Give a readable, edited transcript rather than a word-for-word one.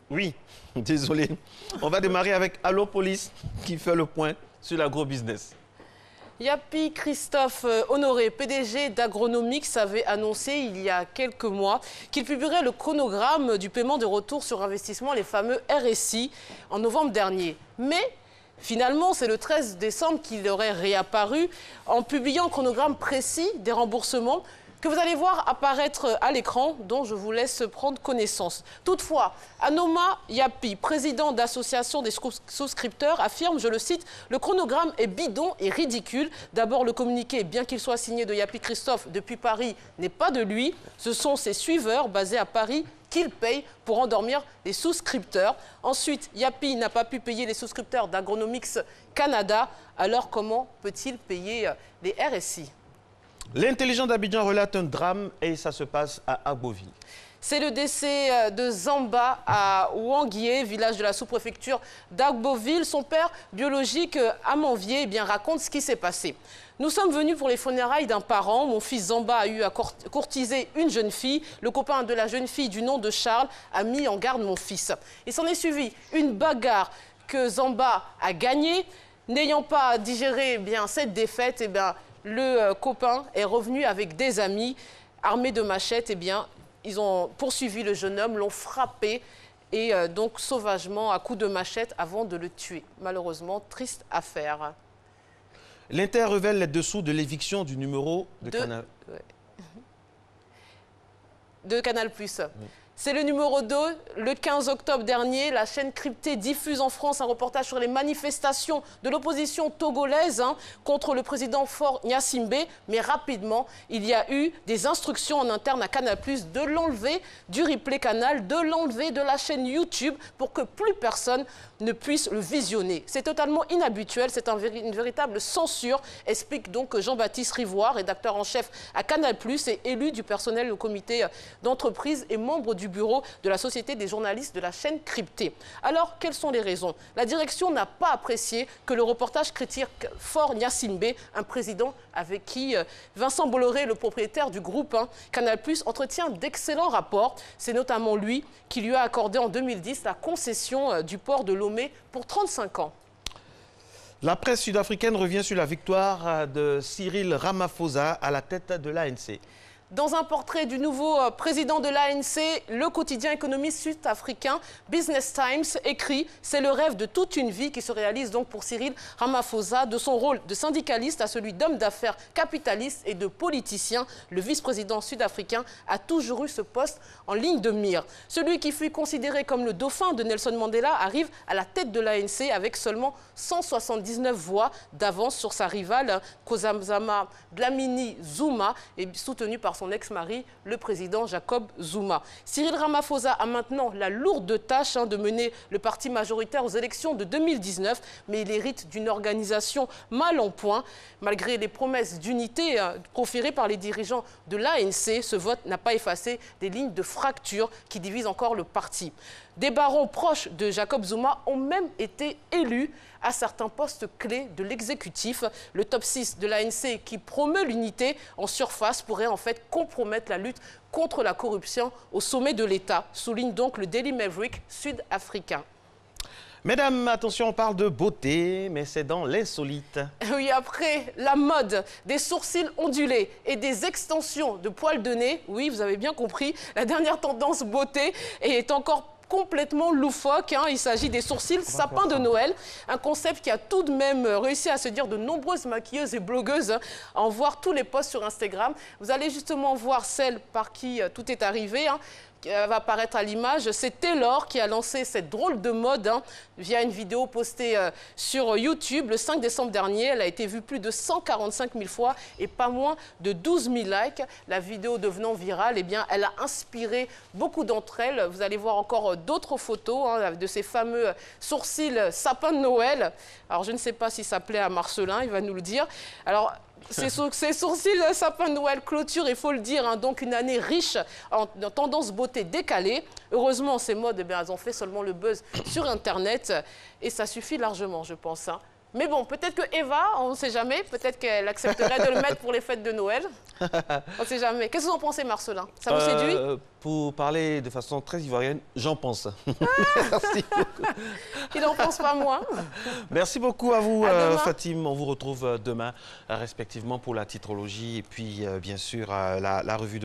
Oui, désolé. On va démarrer avec Allo Police qui fait le point sur l'agro-business. Yapi Christophe Honoré, PDG d'Agronomix, avait annoncé il y a quelques mois qu'il publierait le chronogramme du paiement de retour sur investissement, les fameux RSI, en novembre dernier. Mais finalement, c'est le 13 décembre qu'il aurait réapparu en publiant un chronogramme précis des remboursements que vous allez voir apparaître à l'écran, dont je vous laisse prendre connaissance. Toutefois, Anoma Yapi, président d'association des souscripteurs, affirme, je le cite, « Le chronogramme est bidon et ridicule. D'abord, le communiqué, bien qu'il soit signé de Yapi Christophe depuis Paris, n'est pas de lui. Ce sont ses suiveurs basés à Paris qu'il paye pour endormir les souscripteurs. Ensuite, Yapi n'a pas pu payer les souscripteurs d'Agronomix Canada. Alors, comment peut-il payer les RSI ?» L'intelligent d'Abidjan relate un drame et ça se passe à Agboville. C'est le décès de Zamba à Ouanguié, village de la sous-préfecture d'Agboville. Son père biologique, Amanvier, raconte ce qui s'est passé. Nous sommes venus pour les funérailles d'un parent. Mon fils Zamba a eu à courtiser une jeune fille. Le copain de la jeune fille du nom de Charles a mis en garde mon fils. Il s'en est suivi une bagarre que Zamba a gagnée. N'ayant pas digéré cette défaite, le copain est revenu avec des amis armés de machettes. Ils ont poursuivi le jeune homme, l'ont frappé et donc sauvagement à coups de machette avant de le tuer. Malheureusement, triste affaire. L'Inter révèle les dessous de l'éviction du numéro de Canal. De Canal+. Oui. C'est le numéro 2. Le 15 octobre dernier, la chaîne cryptée diffuse en France un reportage sur les manifestations de l'opposition togolaise contre le président Faure Gnassingbé. Mais rapidement, il y a eu des instructions en interne à Canal+, de l'enlever du replay canal, de l'enlever de la chaîne YouTube pour que plus personne ne puisse le visionner. C'est totalement inhabituel, c'est une véritable censure, explique donc Jean-Baptiste Rivoire, rédacteur en chef à Canal+, et élu du personnel au comité d'entreprise et membre du bureau de la Société des journalistes de la chaîne cryptée. Alors, quelles sont les raisons? La direction n'a pas apprécié que le reportage critique Faure Gnassingbé, un président avec qui Vincent Bolloré, le propriétaire du groupe Canal+, entretient d'excellents rapports. C'est notamment lui qui lui a accordé en 2010 la concession du port de Lomé pour 35 ans. La presse sud-africaine revient sur la victoire de Cyril Ramaphosa à la tête de l'ANC. Dans un portrait du nouveau président de l'ANC, le quotidien économiste sud-africain Business Times écrit « C'est le rêve de toute une vie qui se réalise donc pour Cyril Ramaphosa. De son rôle de syndicaliste à celui d'homme d'affaires capitaliste et de politicien, le vice-président sud-africain a toujours eu ce poste en ligne de mire. Celui qui fut considéré comme le dauphin de Nelson Mandela arrive à la tête de l'ANC avec seulement 179 voix d'avance sur sa rivale Nkosazana Dlamini Zuma, et soutenu par son ex-mari, le président Jacob Zuma. Cyril Ramaphosa a maintenant la lourde tâche de mener le parti majoritaire aux élections de 2019, mais il hérite d'une organisation mal en point. Malgré les promesses d'unité proférées par les dirigeants de l'ANC, ce vote n'a pas effacé des lignes de fracture qui divisent encore le parti. Des barons proches de Jacob Zuma ont même été élus à certains postes clés de l'exécutif. Le top 6 de l'ANC qui promeut l'unité en surface pourrait en fait compromettre la lutte contre la corruption au sommet de l'État, souligne donc le Daily Maverick sud-africain. Mesdames, attention, on parle de beauté, mais c'est dans l'insolite. Oui, après la mode des sourcils ondulés et des extensions de poils de nez, oui, vous avez bien compris, la dernière tendance beauté est encore complètement loufoque. Il s'agit des sourcils sapin de Noël, un concept qui a tout de même réussi à se dire de nombreuses maquilleuses et blogueuses à en voir tous les posts sur Instagram. Vous allez justement voir celle par qui tout est arrivé. Va apparaître à l'image. C'est Taylor qui a lancé cette drôle de mode via une vidéo postée sur YouTube le 5 décembre dernier. Elle a été vue plus de 145 000 fois et pas moins de 12 000 likes. La vidéo devenant virale, elle a inspiré beaucoup d'entre elles. Vous allez voir encore d'autres photos de ces fameux sourcils sapin de Noël. Alors, je ne sais pas si ça plaît à Marcelin, il va nous le dire. Alors, ces sourcils sapin de Noël clôture, il faut le dire, donc une année riche en tendance beauté décalée. Heureusement, ces modes, elles ont fait seulement le buzz sur Internet et ça suffit largement, je pense. Mais bon, peut-être que Eva, on ne sait jamais, peut-être qu'elle accepterait de le mettre pour les fêtes de Noël. On ne sait jamais. Qu'est-ce que vous en pensez, Marcelin? Ça vous séduit? Pour parler de façon très ivoirienne, j'en pense. Merci beaucoup. Il n'en pense pas moins. Merci beaucoup à vous, Fatim. On vous retrouve demain, respectivement, pour la titrologie et puis, bien sûr, la revue de